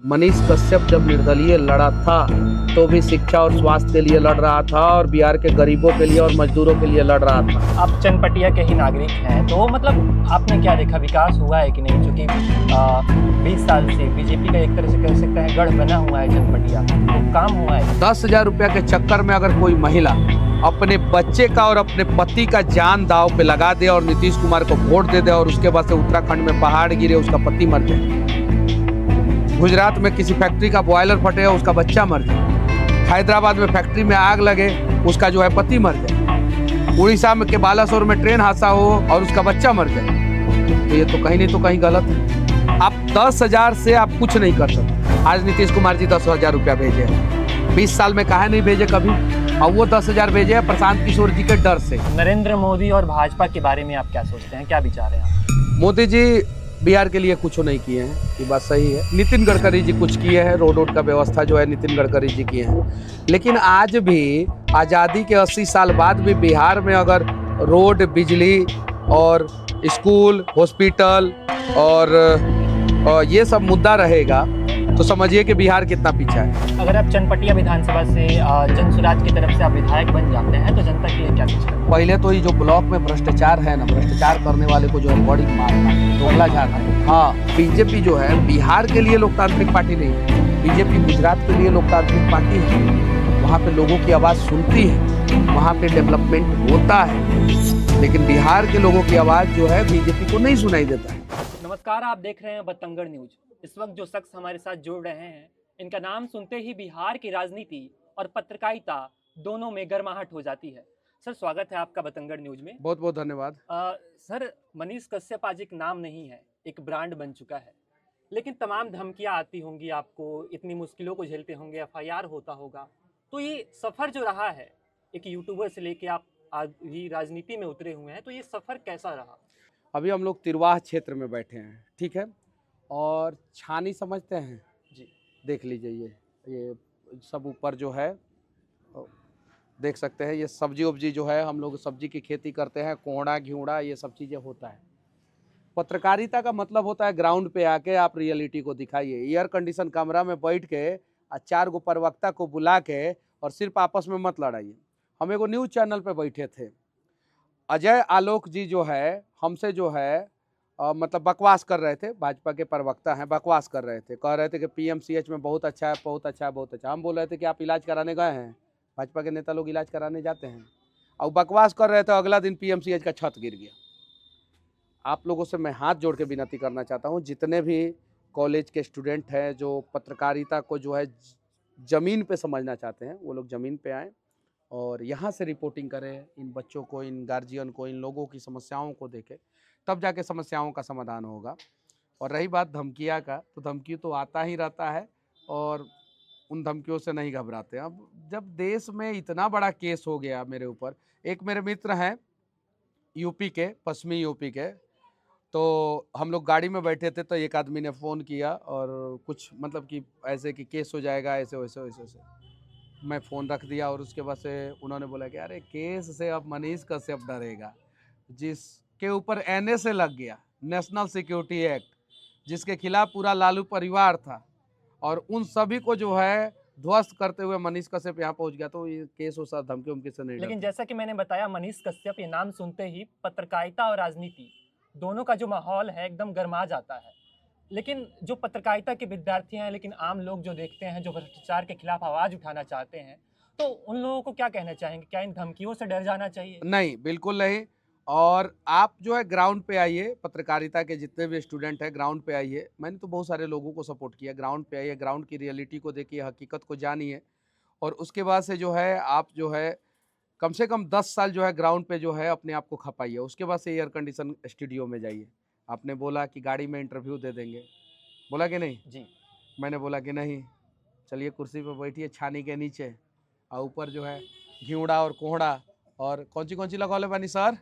मनीष कश्यप जब निर्दलीय लड़ा था तो भी शिक्षा और स्वास्थ्य के लिए लड़ रहा था और बिहार के गरीबों के लिए और मजदूरों के लिए लड़ रहा था। आप चनपटिया के ही नागरिक हैं, तो मतलब आपने क्या देखा, विकास हुआ है कि नहीं? क्योंकि 20 साल से बीजेपी का एक तरह से कह सकते हैं गढ़ बना हुआ है चनपटिया, तो काम हुआ है। 10,000 रुपया के चक्कर में अगर कोई महिला अपने बच्चे का और अपने पति का जान दांव पे लगा दे और नीतीश कुमार को वोट दे दे और उसके बाद से उत्तराखंड में पहाड़ गिरे, उसका पति मर जाए, गुजरात में किसी फैक्ट्री का बॉयलर फटे उसका बच्चा मर जाए, हैदराबाद में फैक्ट्री में आग लगे उसका जो है पति मर जाए, उड़ीसा में के बालासोर में ट्रेन हादसा हो और उसका बच्चा मर जाए, तो ये तो कहीं नहीं तो कहीं गलत है। आप 10,000 से आप कुछ नहीं कर सकते। आज नीतीश कुमार जी 10,000 रुपया भेजे, 20 साल में काहे नहीं भेजे कभी, और वो 10,000 भेजे प्रशांत किशोर जी के डर से। नरेंद्र मोदी और भाजपा के बारे में आप क्या सोचते हैं, क्या विचार है आप? मोदी जी बिहार के लिए कुछ नहीं किए हैं, ये बात सही है। नितिन गडकरी जी कुछ किए हैं, रोड का व्यवस्था जो है नितिन गडकरी जी किए हैं, लेकिन आज भी आज़ादी के 80 साल बाद भी बिहार में अगर रोड, बिजली और स्कूल, हॉस्पिटल और ये सब मुद्दा रहेगा तो समझिए कि बिहार कितना पीछे है। अगर आप चनपटिया विधानसभा से जनसुराज की तरफ से आप विधायक बन जाते हैं तो जनता के लिए क्या कुछ करें? पहले तो ये जो ब्लॉक में भ्रष्टाचार है ना, भ्रष्टाचार करने वाले को जो है बड़ी मारना, दोगला झाड़ना। हाँ, बीजेपी जो है बिहार के लिए लोकतांत्रिक पार्टी नहीं है, बीजेपी गुजरात के लिए लोकतांत्रिक पार्टी है। वहाँ पे लोगों की आवाज़ सुनती है, वहाँ पे डेवलपमेंट होता है, लेकिन बिहार के लोगों की आवाज़ जो है बीजेपी को नहीं सुनाई देता है। नमस्कार, आप देख रहे हैं बतंगड़ न्यूज। इस वक्त जो शख्स हमारे साथ जुड़ रहे हैं, इनका नाम सुनते ही बिहार की राजनीति और पत्रकारिता दोनों में गर्माहट हो जाती है। सर, स्वागत है आपका बतंगड़ न्यूज में। बहुत बहुत धन्यवाद। सर, मनीष कश्यप आज एक नाम नहीं है, एक ब्रांड बन चुका है, लेकिन तमाम धमकियां आती होंगी आपको, इतनी मुश्किलों को झेलते होंगे, एफआईआर होता होगा, तो ये सफ़र जो रहा है, एक यूट्यूबर से लेके आप आज भी राजनीति में उतरे हुए हैं, तो ये सफ़र कैसा रहा? अभी हम लोग तिरवाह क्षेत्र में बैठे हैं, ठीक है, और छानी समझते हैं जी, देख लीजिए, ये सब ऊपर जो है देख सकते हैं, ये सब्जी उब्जी जो है, हम लोग सब्जी की खेती करते हैं, कोहड़ा घिउड़ा ये सब चीज़ें होता है। पत्रकारिता का मतलब होता है ग्राउंड पे आके आप रियलिटी को दिखाइए, एयर कंडीशन कमरा में बैठ के 4 गो प्रवक्ता को बुला के और सिर्फ आपस में मत लड़ाइए। हम एगो न्यूज़ चैनल पे बैठे थे, अजय आलोक जी जो है हमसे जो है मतलब बकवास कर रहे थे, भाजपा के प्रवक्ता हैं, बकवास कर रहे थे, कह रहे थे कि पीएमसीएच में बहुत अच्छा है, बहुत अच्छा है, बहुत अच्छा। हम बोल रहे थे कि आप इलाज कराने गए हैं? भाजपा के नेता लोग इलाज कराने जाते हैं? और बकवास कर रहे थे, अगला दिन पीएमसीएच का छत गिर गया। आप लोगों से मैं हाथ जोड़ के विनती करना चाहता हूँ, जितने भी कॉलेज के स्टूडेंट हैं जो पत्रकारिता को जो है ज़मीन पे समझना चाहते हैं, वो लोग ज़मीन पे आएँ और यहाँ से रिपोर्टिंग करें, इन बच्चों को, इन गार्जियन को, इन लोगों की समस्याओं को देखें, तब जाके समस्याओं का समाधान होगा। और रही बात धमकियाँ का, तो धमकी तो आता ही रहता है और उन धमकियों से नहीं घबराते। अब जब देश में इतना बड़ा केस हो गया मेरे ऊपर, एक मेरे मित्र हैं यूपी के, पश्चिमी यूपी के, तो हम लोग गाड़ी में बैठे थे तो एक आदमी ने फ़ोन किया और कुछ मतलब कि ऐसे कि केस हो जाएगा, ऐसे वैसे वैसे वैसे। मैं फ़ोन रख दिया और उसके बाद से उन्होंने बोला कि अरे केस से अब मनीष कश्यप डरेगा, जिसके ऊपर एनएसए लग गया, नेशनल सिक्योरिटी एक्ट, जिसके खिलाफ पूरा लालू परिवार था, और उन सभी को जो है ध्वस्त करते हुए मनीष कश्यप यहाँ पहुँच गया, तो ये केस हो सब धमकी उमकी से नहीं लेकिन डरते। जैसा कि मैंने बताया, मनीष कश्यप ये नाम सुनते ही पत्रकारिता और राजनीति दोनों का जो माहौल है एकदम गर्मा जाता है। लेकिन जो पत्रकारिता के विद्यार्थी हैं, लेकिन आम लोग जो देखते हैं, जो भ्रष्टाचार के खिलाफ आवाज़ उठाना चाहते हैं, तो उन लोगों को क्या कहना चाहेंगे? क्या इन धमकियों से डर जाना चाहिए? नहीं, बिल्कुल नहीं। और आप जो है ग्राउंड पे आइए, पत्रकारिता के जितने भी स्टूडेंट हैं ग्राउंड पे आइए। मैंने तो बहुत सारे लोगों को सपोर्ट किया, ग्राउंड पे आइए, ग्राउंड की रियलिटी को देखिए, हकीकत को जानिए, और उसके बाद से जो है आप जो है कम से कम 10 साल जो है ग्राउंड पे जो है अपने आप को खपाइए। उसके बाद से एयर कंडीशन स्टूडियो में जाइए। आपने बोला कि गाड़ी में इंटरव्यू दे देंगे, बोला कि नहीं? जी, मैंने बोला कि नहीं, चलिए कुर्सी पे बैठिए छानी के नीचे, और ऊपर जो है घिउड़ा और कोहड़ा और कौन सी लगौले बानी सर?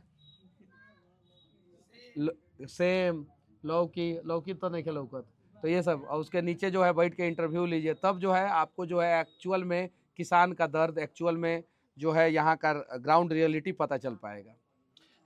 सेम, लौकी, लौकी तो नहीं लौकत, तो ये सब, और उसके नीचे जो है बैठ के इंटरव्यू लीजिए, तब जो है आपको जो है एक्चुअल में किसान का दर्द, एक्चुअल में जो है यहाँ का ग्राउंड रियलिटी पता चल पाएगा।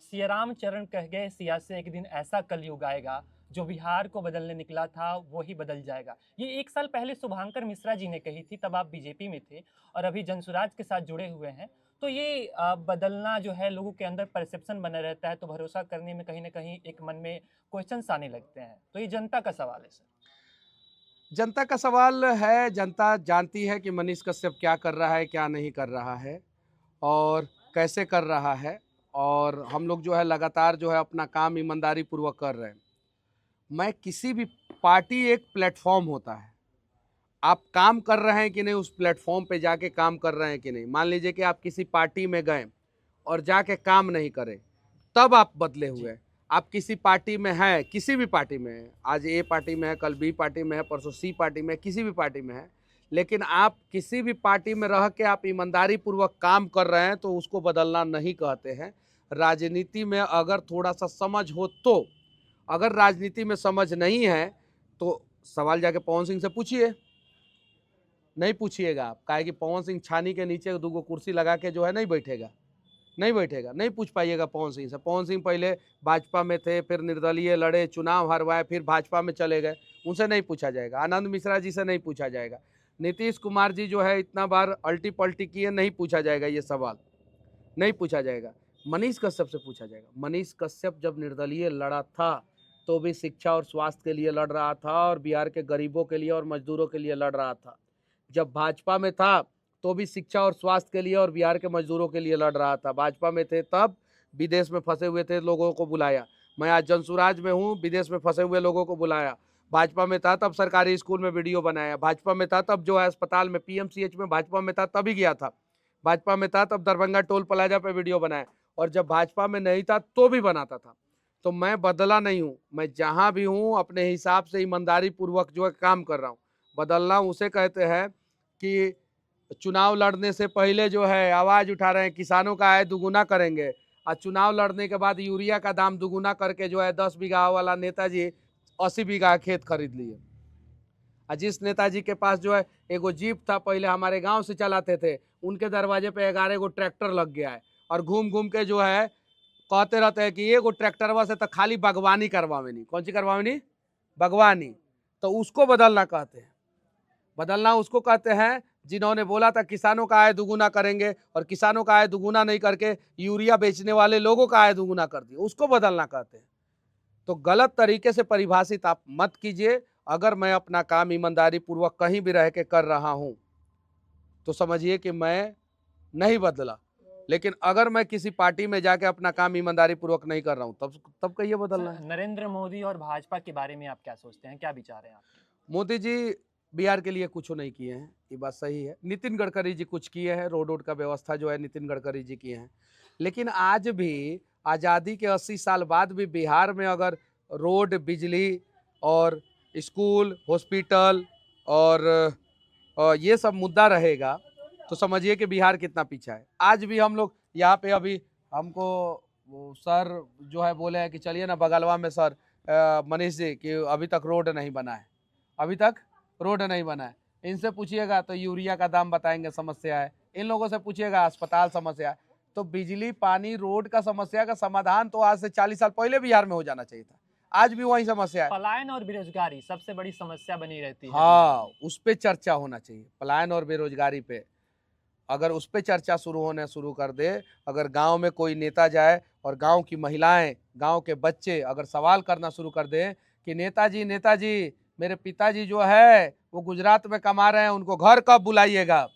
सियाराम चरण कह गए, सिया से एक दिन ऐसा कलयुग आएगा जो बिहार को बदलने निकला था वो ही बदल जाएगा। ये 1 साल पहले शुभांकर मिश्रा जी ने कही थी, तब आप बीजेपी में थे और अभी जनसुराज के साथ जुड़े हुए हैं। तो ये बदलना जो है, लोगों के अंदर परसेप्शन बना रहता है, तो भरोसा करने में कहीं न कहीं एक मन में क्वेश्चन्स आने लगते हैं। तो ये जनता का सवाल है सर। जनता का सवाल है, जनता जानती है कि मनीष कश्यप क्या कर रहा है, क्या नहीं कर रहा है और कैसे कर रहा है, और हम लोग जो है लगातार जो है अपना काम ईमानदारी पूर्वक कर रहे हैं। मैं किसी भी पार्टी एक प्लेटफॉर्म होता है, आप काम कर रहे हैं कि नहीं, उस प्लेटफॉर्म पे जाके काम कर रहे हैं कि नहीं। मान लीजिए कि आप किसी पार्टी में गए और जाके काम नहीं करें, तब आप बदले हुए हैं। आप किसी पार्टी में हैं, किसी भी पार्टी में हैं, आज ए पार्टी में है, कल बी पार्टी में है, परसों सी पार्टी में है, किसी भी पार्टी में है, लेकिन आप किसी भी पार्टी में रह के आप ईमानदारी पूर्वक काम कर रहे हैं तो उसको बदलना नहीं कहते हैं। राजनीति में अगर थोड़ा सा समझ हो तो, अगर राजनीति में समझ नहीं है तो सवाल जाके पवन सिंह से पूछिए। नहीं पूछिएगा आप, काहे कि पवन सिंह छानी के नीचे दो कुर्सी लगा के जो है नहीं बैठेगा, नहीं बैठेगा, नहीं पूछ पाइएगा पवन सिंह से। पवन सिंह पहले भाजपा में थे, फिर निर्दलीय लड़े, चुनाव हरवाए, फिर भाजपा में चले गए, उनसे नहीं पूछा जाएगा। आनंद मिश्रा जी से नहीं पूछा जाएगा। नीतीश कुमार जी जो है इतना बार अल्टी पल्टी किए, नहीं पूछा जाएगा ये सवाल, नहीं पूछा जाएगा। मनीष कश्यप से पूछा जाएगा। मनीष कश्यप जब निर्दलीय लड़ा था तो भी शिक्षा और स्वास्थ्य के लिए लड़ रहा था और बिहार के गरीबों के लिए और मजदूरों के लिए लड़ रहा था। जब भाजपा में था तो भी शिक्षा और स्वास्थ्य के लिए और बिहार के मजदूरों के लिए लड़ रहा था। भाजपा में थे तब विदेश में फंसे हुए थे लोगों को बुलाया। मैं आज जनसुराज में हूँ, विदेश में फंसे हुए लोगों को बुलाया। भाजपा में था तब सरकारी स्कूल में वीडियो बनाया। भाजपा में था तब जो है अस्पताल में, पीएमसीएच में भाजपा में था तभी गया था। भाजपा में था तब दरभंगा टोल प्लाजा पे वीडियो बनाया, और जब भाजपा में नहीं था तो भी बनाता था। तो मैं बदला नहीं हूँ, मैं जहाँ भी हूँ अपने हिसाब से ईमानदारी पूर्वक जो है काम कर रहा हूँ। बदलना उसे कहते हैं कि चुनाव लड़ने से पहले जो है आवाज़ उठा रहे हैं किसानों का आय दुगुना करेंगे, और चुनाव लड़ने के बाद यूरिया का दाम दुगुना करके जो है 10 बीघा वाला नेताजी 80 बीघा खेत खरीद लिए। और जिस नेताजी के पास जो है एगो जीप था, पहले हमारे गांव से चलाते थे, उनके दरवाजे पे 11 गो ट्रैक्टर लग गया है, और घूम घूम के जो है कहते रहते हैं कि एगो ट्रैक्टरवा से तो खाली बागवानी करवावे नहीं। कौन सी करवावे नहीं? बागवानी। तो उसको बदलना कहते हैं। बदलना उसको कहते हैं जिन्होंने बोला था किसानों का आय दुगुना करेंगे, और किसानों का आय दुगुना नहीं करके यूरिया बेचने वाले लोगों का आय दुगुना कर दिया, उसको बदलना कहते हैं। तो गलत तरीके से परिभाषित आप मत कीजिए। अगर मैं अपना काम ईमानदारी पूर्वक कहीं भी रह के कर रहा हूं तो समझिए कि मैं नहीं बदला। लेकिन अगर मैं किसी पार्टी में जाके अपना काम ईमानदारी पूर्वक नहीं कर रहा हूं तब कहिए बदलना है। नरेंद्र मोदी और भाजपा के बारे में आप क्या सोचते हैं, क्या विचार हैं आपके? मोदी जी बिहार के लिए कुछ नहीं किए हैं, ये बात सही है। नितिन गडकरी जी कुछ किए हैं, रोड का व्यवस्था जो है नितिन गडकरी जी किए हैं। लेकिन आज भी आज़ादी के 80 साल बाद भी बिहार में अगर रोड, बिजली और स्कूल, हॉस्पिटल और ये सब मुद्दा रहेगा तो समझिए कि बिहार कितना पीछा है। आज भी हम लोग यहाँ पे, अभी हमको वो सर जो है बोले हैं कि चलिए ना बगलवा में सर मनीष जी कि अभी तक रोड नहीं बना है, अभी तक रोड नहीं बना है। इनसे पूछिएगा तो यूरिया का दाम बताएंगे समस्या है, इन लोगों से पूछिएगा अस्पताल समस्या है। तो बिजली, पानी, रोड का समस्या का समाधान तो आज से 40 साल पहले बिहार में हो जाना चाहिए था, आज भी वही समस्या है। पलायन और बेरोजगारी सबसे बड़ी समस्या बनी रहती है। हाँ, उस पर चर्चा होना चाहिए, पलायन और बेरोजगारी पे। अगर उस पर चर्चा शुरू कर दे, अगर गांव में कोई नेता जाए और गांव की महिलाएं, गांव के बच्चे अगर सवाल करना शुरू कर दें कि नेताजी नेताजी मेरे पिताजी जो है वो गुजरात में कमा रहे हैं, उनको घर कब बुलाइएगा।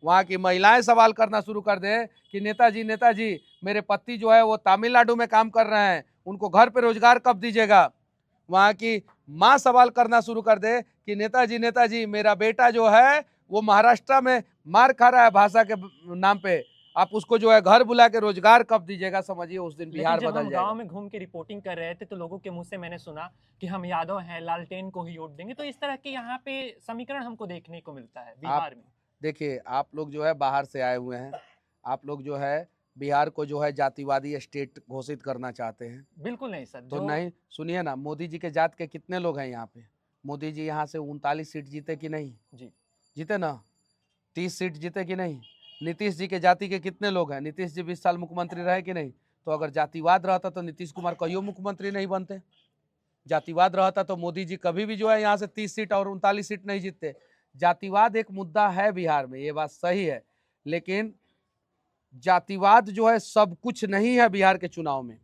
वहाँ की महिलाएं सवाल करना शुरू कर दें कि नेताजी नेताजी मेरे पति जो है वो तमिलनाडु में काम कर रहे हैं, उनको घर पे रोजगार कब दीजिएगा। वहाँ की माँ सवाल करना शुरू कर दे कि नेताजी नेताजी मेरा बेटा जो है वो महाराष्ट्र में मार खा रहा है भाषा के नाम पे, आप उसको जो है घर बुला के रोजगार कब दीजिएगा। समझिए उस दिन बिहार जब बदल हम जाएगा। गांव में घूम के रिपोर्टिंग कर रहे थे तो लोगों के मुंह से मैंने सुना कि हम यादव हैं, लालटेन को ही वोट देंगे। तो इस तरह के यहाँ पे समीकरण हमको देखने को मिलता है बिहार में। देखिए, आप लोग जो है बाहर से आए हुए हैं, आप लोग जो है बिहार को जो है जातिवादी स्टेट घोषित करना चाहते हैं। बिल्कुल नहीं सर। तो नहीं, सुनिए ना, मोदी जी के जात के कितने लोग हैं यहाँ पे? मोदी जी यहाँ से 39 सीट जीते कि नहीं? जी जीते ना। 30 सीट जीते कि नहीं? नीतीश जी के जाति के कितने लोग हैं? नीतीश जी 20 साल मुख्यमंत्री रहे कि नहीं? तो अगर जातिवाद रहता तो नीतीश कुमार कहियो मुख्यमंत्री नहीं बनते। जातिवाद रहता तो मोदी जी कभी भी जो है यहाँ से 30 सीट और 39 सीट नहीं जीतते। जातिवाद एक मुद्दा है बिहार में, ये बात सही है, लेकिन जातिवाद जो है सब कुछ नहीं है बिहार के चुनाव में।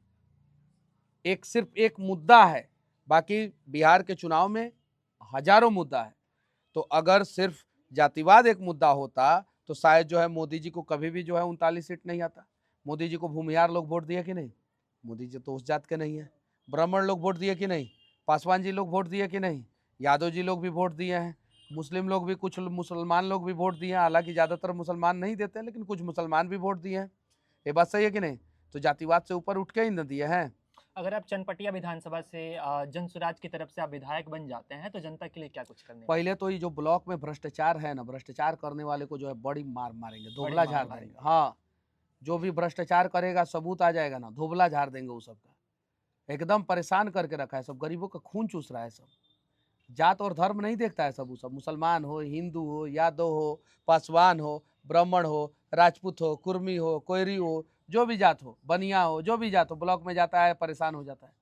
एक सिर्फ एक मुद्दा है, बाकी बिहार के चुनाव में हजारों मुद्दा है। तो अगर सिर्फ जातिवाद एक मुद्दा होता तो शायद जो है मोदी जी को कभी भी जो है 39 सीट नहीं आता। मोदी जी को भूमिहार लोग वोट दिए कि नहीं? मोदी जी तो उस जात के नहीं है। ब्राह्मण लोग वोट दिए कि नहीं? पासवान जी लोग वोट दिए कि नहीं? यादव जी लोग भी वोट दिए हैं। मुस्लिम लोग भी, कुछ मुसलमान लोग भी वोट दिए हैं, हालांकि ज़्यादातर मुसलमान नहीं देते हैं, लेकिन कुछ मुसलमान भी वोट दिए हैं। ये बात सही है कि नहीं? तो जातिवाद से ऊपर उठ के ही न दिए हैं। अगर आप चनपटिया विधानसभा से जनसुराज की तरफ से आप विधायक बन जाते हैं तो जनता के लिए क्या कुछ करने पहले तो ये जो ब्लॉक में भ्रष्टाचार है ना, भ्रष्टाचार करने वाले को जो है बड़ी मार मारेंगे, बड़ी धोबला मार झाड़ मारेंगे। देंगे। हाँ, जो भी भ्रष्टाचार करेगा सबूत आ जाएगा ना, धोबला झाड़ देंगे वो सबका। एकदम परेशान करके रखा है, सब गरीबों का खून चूस रहा है। सब जात और धर्म नहीं देखता है, सब वो सब मुसलमान हो, हिंदू हो, यादव हो, पासवान हो, ब्राह्मण हो, राजपूत हो, कुर्मी हो, कोयरी हो, जो भी जात हो, बनिया हो, जो भी जात हो, ब्लॉक में जाता है परेशान हो जाता है।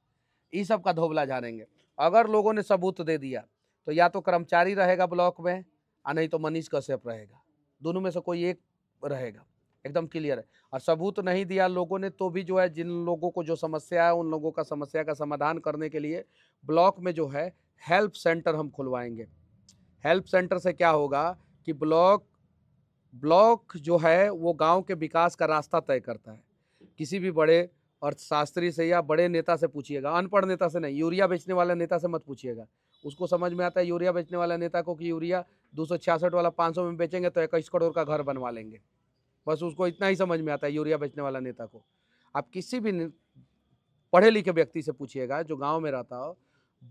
इस सब का धोबला झाड़ेंगे। अगर लोगों ने सबूत दे दिया तो या तो कर्मचारी रहेगा ब्लॉक में और नहीं तो मनीष कश्यप रहेगा, दोनों में से कोई एक रहेगा, एकदम क्लियर है। और सबूत नहीं दिया लोगों ने तो भी जो है, जिन लोगों को जो समस्या है उन लोगों का समस्या का समाधान करने के लिए ब्लॉक में जो है हेल्प सेंटर हम खुलवाएंगे। हेल्प सेंटर से क्या होगा कि ब्लॉक जो है वो गांव के विकास का रास्ता तय करता है। किसी भी बड़े अर्थशास्त्री से या बड़े नेता से पूछिएगा, अनपढ़ नेता से नहीं, यूरिया बेचने वाले नेता से मत पूछिएगा। उसको समझ में आता है यूरिया बेचने वाले नेता को कि यूरिया 266 वाला 500 में बेचेंगे तो 21 करोड़ का घर बनवा लेंगे, बस उसको इतना ही समझ में आता है यूरिया बेचने वाला नेता को। आप किसी भी पढ़े लिखे व्यक्ति से पूछिएगा जो गांव में रहता हो,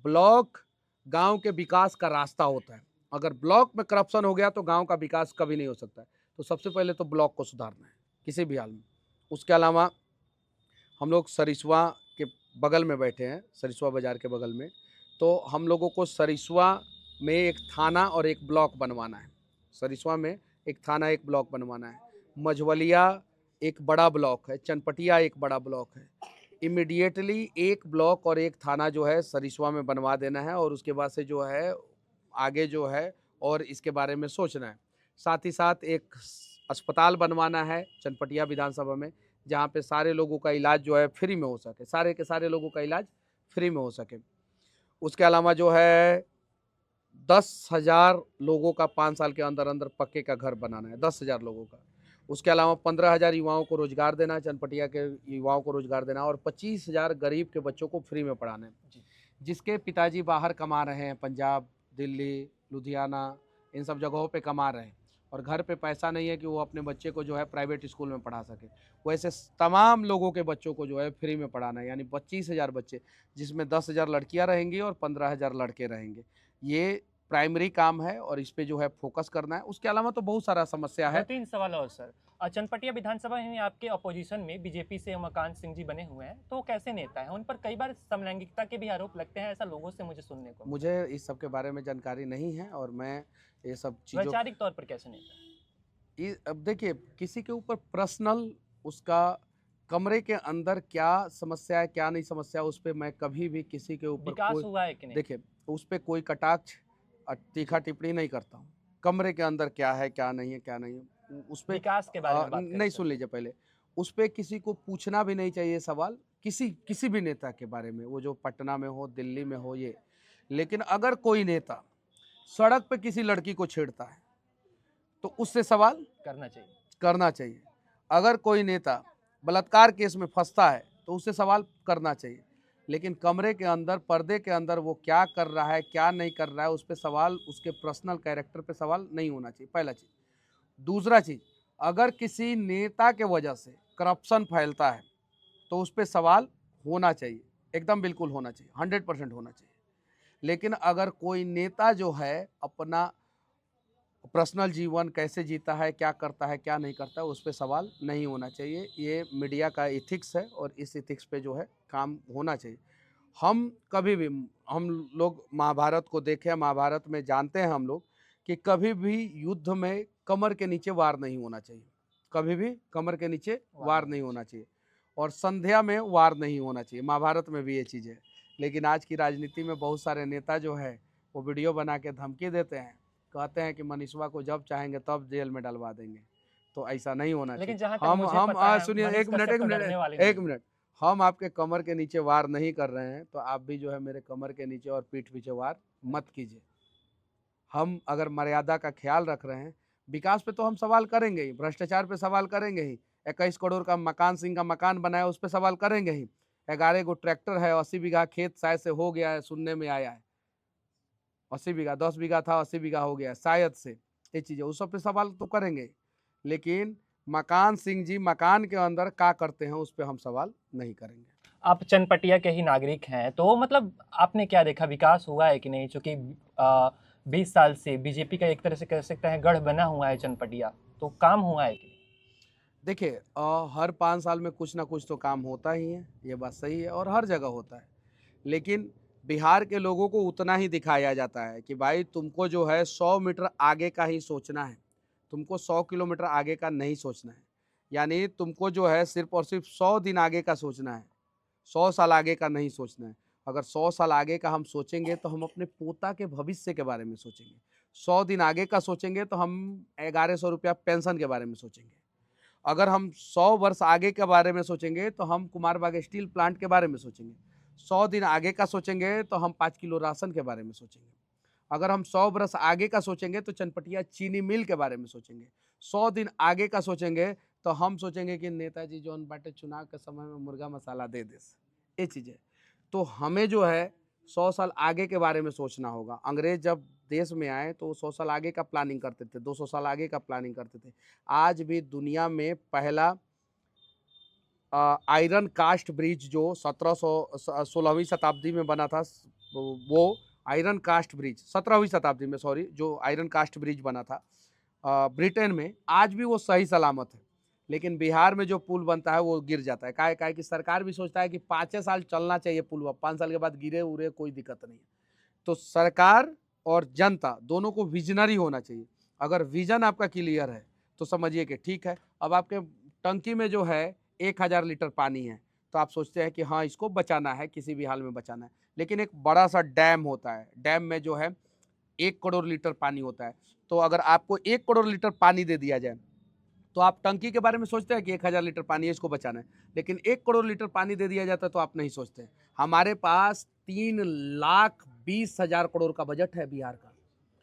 ब्लॉक गांव के विकास का रास्ता होता है। अगर ब्लॉक में करप्शन हो गया तो गांव का विकास कभी नहीं हो सकता है। तो सबसे पहले तो ब्लॉक को सुधारना है किसी भी हाल में। उसके अलावा हम लोग सरिस्वा के बगल में बैठे हैं, सरिस्वा बाज़ार के बगल में, तो हम लोगों को सरिस्वा में एक थाना और एक ब्लॉक बनवाना है। सरिस्वा में एक थाना एक ब्लॉक बनवाना है। मझवलिया एक बड़ा ब्लॉक है, चनपटिया एक बड़ा ब्लॉक है। इमीडिएटली एक ब्लॉक और एक थाना जो है सरिस्वा में बनवा देना है और उसके बाद से जो है आगे जो है और इसके बारे में सोचना है। साथ ही साथ एक अस्पताल बनवाना है चनपटिया विधानसभा में, जहाँ पे सारे लोगों का इलाज जो है फ्री में हो सके, सारे के सारे लोगों का इलाज फ्री में हो सके। उसके अलावा जो है 10,000 लोगों का 5 साल के अंदर अंदर पक्के का घर बनाना है, 10,000 लोगों का। उसके अलावा 15,000 युवाओं को रोजगार देना है, चनपटिया के युवाओं को रोजगार देना, और 25,000 गरीब के बच्चों को फ्री में पढ़ाना है। जिसके पिताजी बाहर कमा रहे हैं, पंजाब, दिल्ली, लुधियाना, इन सब जगहों पे कमा रहे हैं, और घर पे पैसा नहीं है कि वो अपने बच्चे को जो है प्राइवेट स्कूल में पढ़ा सके, वैसे तमाम लोगों के बच्चों को जो है फ्री में पढ़ाना है। यानी 25,000 बच्चे, जिसमें 10,000 लड़कियां रहेंगी और 15,000 लड़के रहेंगे। ये प्राइमरी काम है और इस पे जो है फोकस करना है। उसके अलावा तो बहुत सारा समस्या है। 3 सवाल और सर। चनपटिया विधानसभा में आपके अपोजिशन में बीजेपी से उमाकांत सिंह जी बने हुए हैं, तो वो कैसे नेता हैं? उन पर कई बार समलैंगिकता के भी आरोप लगते हैं, ऐसा लोगों से मुझे सुनने को। मुझे इस सब के बारे में जानकारी नहीं है और मैं ये सब चीज़ों, वैचारिक तौर पर कैसे नेता? अब देखिए, किसी के ऊपर पर्सनल उसका कमरे के अंदर क्या समस्या है क्या नहीं समस्या, उस पर मैं कभी भी किसी के ऊपर विकास कोई, हुआ है कि नहीं? देखिए, उस पर कोई कटाक्ष और तीखा टिप्पणी नहीं करता हूँ। कमरे के अंदर क्या है क्या नहीं है, क्या नहीं है, उस पर विकास के बारे में बात करें नहीं, सर। सुन लीजिए पहले, उस पर किसी को पूछना भी नहीं चाहिए सवाल, किसी भी नेता के बारे में, वो जो पटना में हो, दिल्ली में हो, ये। लेकिन अगर कोई नेता सड़क पे किसी लड़की को छेड़ता है तो उससे सवाल करना चाहिए। अगर कोई नेता बलात्कार केस में फंसता है तो उससे सवाल करना चाहिए। लेकिन कमरे के अंदर, पर्दे के अंदर वो क्या कर रहा है क्या नहीं कर रहा है, उस पर सवाल, उसके पर्सनल कैरेक्टर पे सवाल नहीं होना चाहिए, पहला चीज़। दूसरा चीज़, अगर किसी नेता के वजह से करप्शन फैलता है तो उस पर सवाल होना चाहिए, एकदम बिल्कुल होना चाहिए, 100% होना चाहिए। लेकिन अगर कोई नेता जो है अपना पर्सनल जीवन कैसे जीता है, क्या करता है क्या नहीं करता है, उस पर सवाल नहीं होना चाहिए। ये मीडिया का इथिक्स है और इस इथिक्स पे जो है काम होना चाहिए। हम कभी भी, हम लोग महाभारत को देखें, महाभारत में जानते हैं हम लोग कि कभी भी युद्ध में कमर के नीचे वार नहीं होना चाहिए, कभी भी कमर के नीचे वार नहीं होना चाहिए, और संध्या में वार नहीं होना चाहिए। महाभारत में भी ये चीज़ है लेकिन आज की राजनीति में बहुत सारे नेता जो है वो वीडियो बना के धमकी देते हैं, कहते हैं कि मनीषवा को जब चाहेंगे तब जेल में डलवा देंगे। तो ऐसा नहीं होना लेकिन चाहिए। जहाँ तक मुझे पता है सुनिए, मनीष एक मिनट कश्यप एक तो मिनट डरने वाले एक नहीं। मिनट, हम आपके कमर के नीचे वार नहीं कर रहे हैं, तो आप भी जो है मेरे कमर के नीचे और पीठ पीछे वार मत कीजिए। हम अगर मर्यादा का ख्याल रख रहे हैं, विकास पे तो हम सवाल करेंगे ही, भ्रष्टाचार पे सवाल करेंगे ही, 21 करोड़ का मकान सिंह का मकान बनाया उस पर सवाल करेंगे ही, 11 गो ट्रैक्टर है, 80 बीघा खेत शायद से हो गया है, सुनने में आया है 80 बीघा, 10 बीघा था 80 बीघा हो गया है शायद से, ये चीज़ें उस सब पे सवाल तो करेंगे। लेकिन मकान सिंह जी मकान के अंदर क्या करते हैं उस पर हम सवाल नहीं करेंगे। आप चनपटिया के ही नागरिक हैं, तो मतलब आपने क्या देखा, विकास हुआ है कि नहीं? चूंकि 20 साल से बीजेपी का एक तरह से कह सकते हैं गढ़ बना हुआ है चनपटिया, तो काम हुआ है कि नहीं? देखिए, हर 5 साल में कुछ ना कुछ तो काम होता ही है, ये बात सही है और हर जगह होता है। लेकिन बिहार के लोगों को उतना ही दिखाया जाता है कि भाई तुमको जो है 100 मीटर आगे का ही सोचना है, तुमको 100 किलोमीटर आगे का नहीं सोचना है। यानी तुमको जो है सिर्फ और सिर्फ 100 दिन आगे का सोचना है, 100 साल आगे का नहीं सोचना है। अगर 100 साल आगे का हम सोचेंगे तो हम अपने पोता के भविष्य के बारे में सोचेंगे। 100 दिन आगे का सोचेंगे तो हम 1100 रुपया पेंशन के बारे में सोचेंगे। अगर हम 100 वर्ष आगे के बारे में सोचेंगे तो हम कुमारबाग स्टील प्लांट के बारे में सोचेंगे। 100 दिन आगे का सोचेंगे तो हम 5 किलो राशन के बारे में सोचेंगे। अगर हम 100 वर्ष आगे का सोचेंगे तो चनपटिया चीनी मिल के बारे में सोचेंगे। 100 दिन आगे का सोचेंगे तो हम सोचेंगे कि नेताजी जौन बाटे चुनाव के समय में मुर्गा मसाला दे दे, ये चीज़ें। तो हमें जो है 100 साल आगे के बारे में सोचना होगा। अंग्रेज जब देश में आए तो 100 साल आगे का प्लानिंग करते थे, 200 साल आगे का प्लानिंग करते थे। आज भी दुनिया में पहला आयरन कास्ट ब्रिज जो 16वीं शताब्दी में बना था, वो आयरन कास्ट ब्रिज 17वीं शताब्दी में, सॉरी, जो आयरन कास्ट ब्रिज बना था ब्रिटेन में, आज भी वो सही सलामत है। लेकिन बिहार में जो पुल बनता है वो गिर जाता है। काहे कि सरकार भी सोचता है कि 5 साल चलना चाहिए पुल, 5 साल के बाद गिरे उरे कोई दिक्कत नहीं है। तो सरकार और जनता दोनों को विजनरी होना चाहिए। अगर विजन आपका क्लियर है तो समझिए कि ठीक है। अब आपके टंकी में जो है 1000 लीटर पानी है, तो आप सोचते हैं कि हाँ इसको बचाना है, किसी भी हाल में बचाना है। लेकिन एक बड़ा सा डैम होता है, डैम में जो है 1 करोड़ लीटर पानी होता है। तो अगर आपको 1 करोड़ लीटर पानी दे दिया जाए तो आप टंकी के बारे में सोचते हैं कि 1000 लीटर पानी है, इसको बचाना है। लेकिन 1 करोड़ लीटर पानी दे दिया जाता है तो आप नहीं सोचते। हमारे पास 3,20,000 करोड़ का बजट है बिहार का।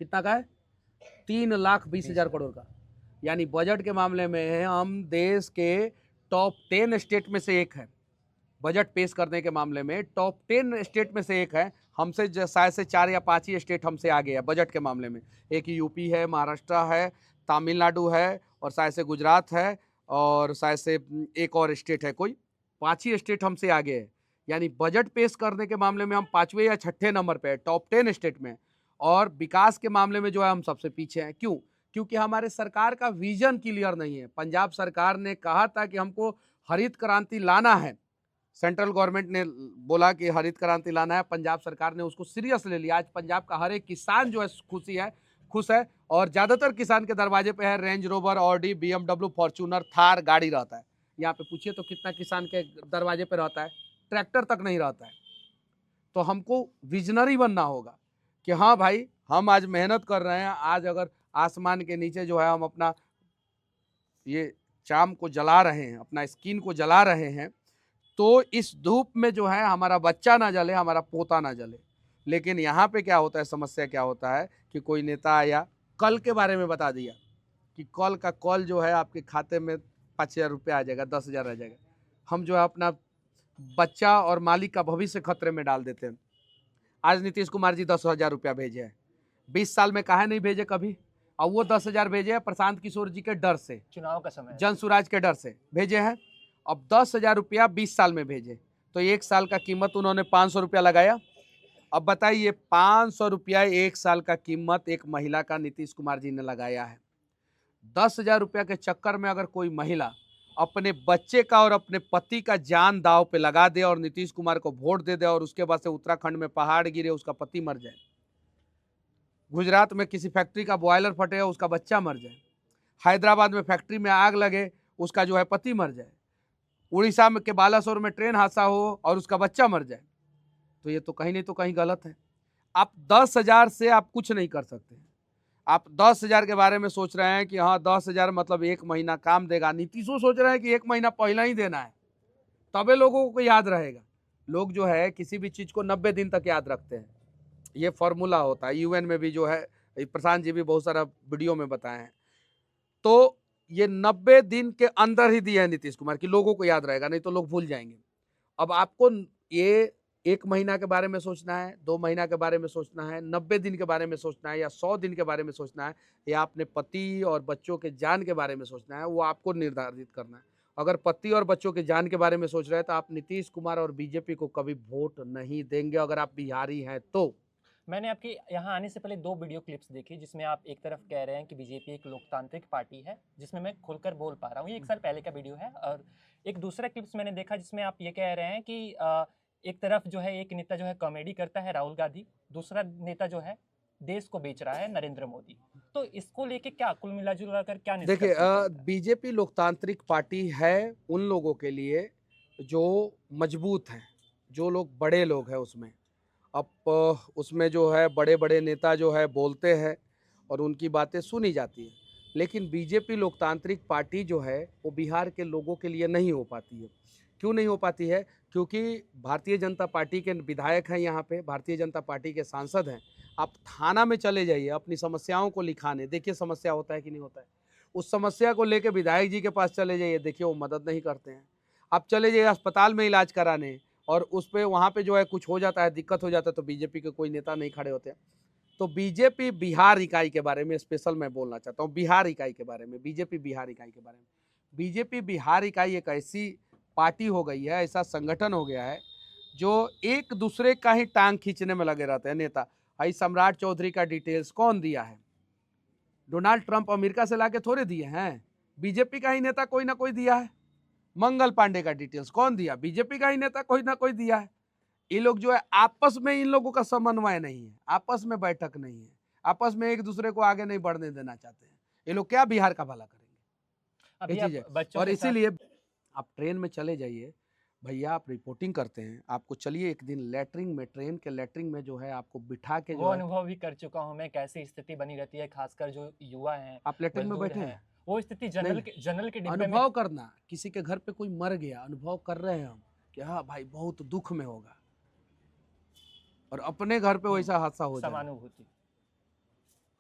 कितना का है? 3,20,000 करोड़ का। यानी बजट के मामले में हम देश के टॉप 10 स्टेट में से एक है। बजट पेश करने के मामले में टॉप 10 स्टेट में से एक है। हमसे शायद से 4 या 5 ही स्टेट हमसे आगे है बजट के मामले में। एक यूपी है, महाराष्ट्र है, तमिलनाडु है और शायद से गुजरात है और शायद से एक और स्टेट है कोई, 5 ही स्टेट हमसे आगे है। यानी बजट पेश करने के मामले में हम 5वें या 6ठे नंबर पे है टॉप 10 स्टेट में। और विकास के मामले में जो है हम सबसे पीछे हैं। क्यों? क्योंकि हमारे सरकार का विजन क्लियर नहीं है। पंजाब सरकार ने कहा था कि हमको हरित क्रांति लाना है, सेंट्रल गवर्नमेंट ने बोला कि हरित क्रांति लाना है, पंजाब सरकार ने उसको सीरियस ले लिया। आज पंजाब का हर एक किसान जो है खुश है और ज़्यादातर किसान के दरवाजे पे है range rover, Audi, BMW, Fortuner, Thar गाड़ी रहता है। यहाँ पे पूछिए तो कितना किसान के दरवाजे पे रहता है, ट्रैक्टर तक नहीं रहता है। तो हमको विजनरी बनना होगा कि हाँ भाई हम आज मेहनत कर रहे हैं। आज अगर आसमान के नीचे जो है हम अपना ये चाम को जला रहे हैं, अपना स्किन को जला रहे हैं, तो इस धूप में जो है हमारा बच्चा ना जले, हमारा पोता ना जले। लेकिन यहाँ पे क्या होता है, समस्या क्या होता है कि कोई नेता आया, कल के बारे में बता दिया कि कल का कल जो है आपके खाते में 5,000 रुपया आ जाएगा, 10,000 आ जाएगा। हम जो है अपना बच्चा और मालिक का भविष्य खतरे में डाल देते हैं। आज नीतीश कुमार जी 10,000 रुपया भेजे हैं, 20 साल में काहे नहीं भेजे कभी? और वो 10,000 भेजे हैं प्रशांत किशोर जी के डर से, चुनाव का समय, जन सुराज के डर से भेजे हैं। अब 10,000 रुपया 20 साल में भेजे तो 1 साल का कीमत उन्होंने 500 रुपया लगाया। अब बताइए 500 रुपया 1 साल का कीमत एक महिला का नीतीश कुमार जी ने लगाया है। 10,000 रुपया के चक्कर में अगर कोई महिला अपने बच्चे का और अपने पति का जान दाव पे लगा दे और नीतीश कुमार को वोट दे दे और उसके बाद से उत्तराखंड में पहाड़ गिरे, उसका पति मर जाए, गुजरात में किसी फैक्ट्री का बॉयलर फटे उसका बच्चा मर जाए, हैदराबाद में फैक्ट्री में आग लगे उसका जो है पति मर जाए, उड़ीसा में के बालासोर में ट्रेन हादसा हो और उसका बच्चा मर जाए, तो ये तो कहीं नहीं तो कहीं गलत है। आप 10,000 से आप कुछ नहीं कर सकते। आप 10,000 के बारे में सोच रहे हैं कि हाँ 10,000 मतलब 1 महीना काम देगा। नीतीशो सोच रहे हैं कि 1 महीना पहले ही देना है, तबे लोगों को याद रहेगा। लोग जो है किसी भी चीज को 90 दिन तक याद रखते हैं, ये फॉर्मूला होता है। यूएन में भी जो है, प्रशांत जी भी बहुत सारा वीडियो में बताए हैं। तो ये 90 दिन के अंदर ही दिया है नीतीश कुमार की, लोगों को याद रहेगा, नहीं तो लोग भूल जाएंगे। अब आपको ये 1 महीना के बारे में सोचना है, 2 महीना के बारे में सोचना है, 90 दिन के बारे में सोचना है, या 100 दिन के बारे में सोचना है, या अपने पति और बच्चों के जान के बारे में सोचना है, वो आपको निर्धारित करना है। अगर पति और बच्चों के जान के बारे में सोच रहे हैं तो आप नीतीश कुमार और बीजेपी को कभी वोट नहीं देंगे, अगर आप बिहारी हैं तो। मैंने आपके यहाँ आने से पहले 2 वीडियो क्लिप्स देखी, जिसमें आप एक तरफ कह रहे हैं कि बीजेपी एक लोकतांत्रिक पार्टी है, जिसमें मैं खुलकर बोल पा रहा हूँ। ये 1 साल पहले का वीडियो है। और एक दूसरा क्लिप्स मैंने देखा जिसमें आप ये कह रहे हैं कि एक तरफ जो है एक नेता जो है कॉमेडी करता है, राहुल गांधी, दूसरा नेता जो है देश को बेच रहा है, नरेंद्र मोदी। तो इसको लेके क्या कुल मिला-जुला कर क्या निष्कर्ष देखिए निकलता है? बीजेपी लोकतांत्रिक पार्टी है उन लोगों के लिए जो मजबूत हैं, जो लोग बड़े लोग हैं उसमें। अब उसमें जो है बड़े बड़े नेता जो है बोलते हैं और उनकी बातें सुनी जाती है, लेकिन बीजेपी लोकतांत्रिक पार्टी जो है वो बिहार के लोगों के लिए नहीं हो पाती है। क्यों नहीं हो पाती है? क्योंकि भारतीय जनता पार्टी के विधायक हैं यहाँ पे, भारतीय जनता पार्टी के सांसद हैं। आप थाना में चले जाइए अपनी समस्याओं को लिखाने, देखिए समस्या होता है कि नहीं होता है। उस समस्या को लेकर विधायक जी के पास चले जाइए, देखिए वो मदद नहीं करते हैं। आप चले जाइए अस्पताल में इलाज कराने, और उस पे वहाँ पे जो है कुछ हो जाता है, दिक्कत हो जाता है, तो बीजेपी के कोई नेता नहीं खड़े होते हैं। तो बीजेपी बिहार इकाई के बारे में स्पेशल मैं बोलना चाहता हूँ, बिहार इकाई के बारे में, बीजेपी बिहार इकाई के बारे में। बीजेपी बिहार इकाई एक ऐसी पार्टी हो गई है, ऐसा संगठन हो गया है जो एक दूसरे का ही टांग खींचने में लगे रहते हैं नेता। भाई सम्राट चौधरी का डिटेल्स कौन दिया है? डोनाल्ड ट्रंप अमेरिका से लाके थोड़े दिए हैं, बीजेपी का ही नेता कोई ना कोई दिया है। मंगल पांडे का डिटेल्स कौन दिया? बीजेपी का ही नेता कोई ना कोई दिया है। ये लोग जो है आपस में, इन लोगों का समन्वय नहीं है, आपस में बैठक नहीं है, आपस में एक दूसरे को आगे नहीं बढ़ने देना चाहते हैं। ये लोग क्या बिहार का भला करेंगे? अभी ये चीज आप है। बच्चों और के साथ इसीलिए आप ट्रेन में चले जाइए भैया, आप रिपोर्टिंग करते हैं, आपको चलिए एक दिन लैटरिंग में, ट्रेन के लैटरिंग में जो है आपको बिठा के वो जो है, अनुभव भी कर चुका हूँ मैं, कैसी स्थिति बनी रहती है, खासकर जो युवा हैं, आप लैटरिंग में मजदूर बैठे हैं। हैं? वो स्थिति नहीं, जनरल के डिब्बे में। अनुभव करना, किसी के घर पे कोई मर गया, अनुभव कर रहे हैं हम कि हाँ भाई बहुत दुख में होगा, और अपने घर पे वैसा हादसा हो जाए। समानुभूति।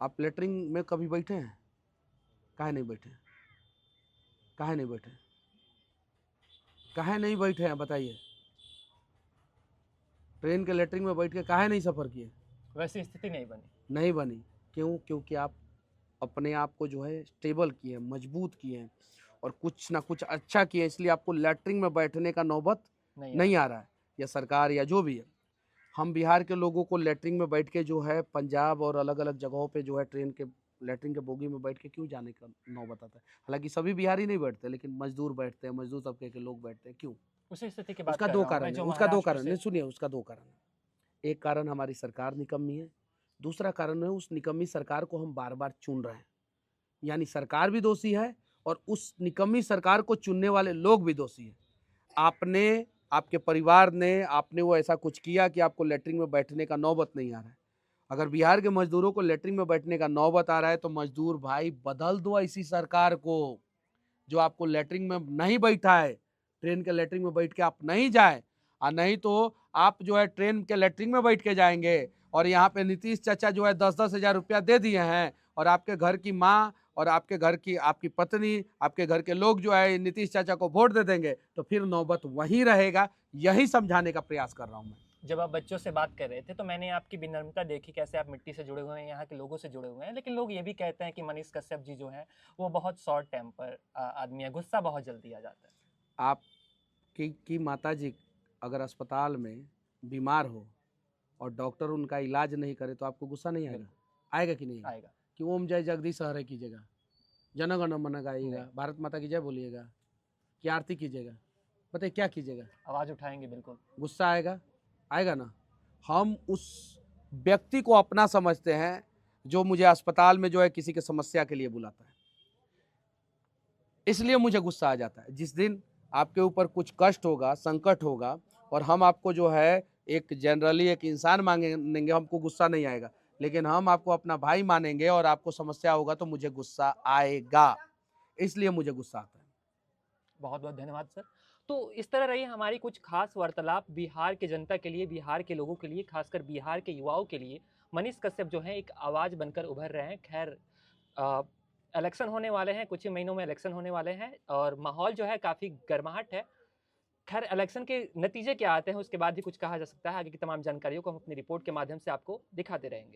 आप लेटरिंग में कभी बैठे हैं? काहे नहीं बैठे? काहे नहीं बैठे? काहे नहीं बैठे हैं बताइए? ट्रेन के लेटरिंग में बैठ के काहे नहीं सफ़र किए? वैसी स्थिति नहीं बनी। नहीं बनी। क्यों? क्योंकि आप अपने आप को जो है स्टेबल किए, मजबूत किए और कुछ ना कुछ अच्छा किए, इसलिए आपको लेटरिंग में बैठने का नौबत नहीं आ रहा है, या सरकार या जो भी है। हम बिहार के लोगों को लेटरिंग में बैठ के जो है पंजाब और अलग अलग जगहों पे जो है ट्रेन के लेटरिंग के बोगी में बैठ के क्यों जाने का नौबत आता है? हालांकि सभी बिहारी नहीं बैठते, लेकिन मजदूर बैठते हैं, मजदूर तबके के लोग बैठते हैं। क्यों? उसी स्थिति की बात उसका कर दो रहा हूँ मैं, कारण है, जो उसका दो महाराष्ट्र कारण से। नहीं, सुनिए, उसका 2 कारण है। एक कारण हमारी सरकार निकम्मी है, दूसरा कारण है उस निकम्मी सरकार को हम बार बार चुन रहे हैं, यानी सरकार भी दोषी है और उस निकम्मी सरकार को चुनने वाले लोग भी दोषी हैं। आपने, आपके परिवार ने, आपने वो ऐसा कुछ किया कि आपको लेटरिन में बैठने का नौबत नहीं आ रहा है। अगर बिहार के मजदूरों को लेटरिन में बैठने का नौबत आ रहा है तो मजदूर भाई बदल दो ऐसी सरकार को जो आपको लेटरिन में नहीं बैठा है, ट्रेन के लेटरिन में बैठ के आप नहीं जाए, और नहीं तो आप जो है ट्रेन के लेटरिन में बैठ के जाएंगे और यहाँ पे नीतीश चाचा जो है 10-10 हज़ार रुपया दे दिए हैं, और आपके घर की माँ और आपके घर की, आपकी पत्नी, आपके घर के लोग जो है नीतीश चाचा को वोट दे देंगे, तो फिर नौबत वहीं रहेगा। यही समझाने का प्रयास कर रहा हूँ मैं। जब आप बच्चों से बात कर रहे थे तो मैंने आपकी विनम्रता देखी, कैसे आप मिट्टी से जुड़े हुए हैं, यहाँ के लोगों से जुड़े हुए हैं। लेकिन लोग ये भी कहते हैं कि मनीष कश्यप जी जो हैं वो बहुत शॉर्ट टेम्पर आदमी है, गुस्सा बहुत जल्दी आ जाता है। आपकी माताजी अगर अस्पताल में बीमार हो और डॉक्टर उनका इलाज नहीं करे तो आपको गुस्सा नहीं आएगा? आएगा कि नहीं आएगा। कि ओम जय जगदीश हरे कीजिएगा, जन गण मन गाइएगा, नहीं। भारत माता की जय बोलिएगा, कि आरती कीजिएगा, बताइए क्या कीजिएगा? आवाज उठाएंगे बिल्कुल। गुस्सा आएगा? आएगा ना। हम उस व्यक्ति को अपना समझते हैं जो मुझे अस्पताल में जो है किसी के समस्या के लिए बुलाता है, इसलिए मुझे गुस्सा आ जाता है। जिस दिन आपके ऊपर कुछ कष्ट होगा, संकट होगा, और हम आपको जो है एक जनरली एक इंसान मानेंगे हमको गुस्सा नहीं आएगा, लेकिन हम आपको अपना भाई मानेंगे और आपको समस्या होगा तो मुझे गुस्सा आएगा, इसलिए मुझे गुस्सा आता है। बहुत बहुत धन्यवाद सर। तो इस तरह रही हमारी कुछ खास वार्तालाप बिहार के जनता के लिए, बिहार के लोगों के लिए, खासकर बिहार के युवाओं के लिए। मनीष कश्यप जो है एक आवाज़ बनकर उभर रहे हैं। खैर इलेक्शन होने वाले हैं, कुछ ही महीनों में इलेक्शन होने वाले हैं और माहौल जो है काफ़ी गर्माहट है। खैर इलेक्शन के नतीजे क्या आते हैं उसके बाद ही कुछ कहा जा सकता है। आगे की तमाम जानकारियों को हम अपनी रिपोर्ट के माध्यम से आपको दिखाते रहेंगे।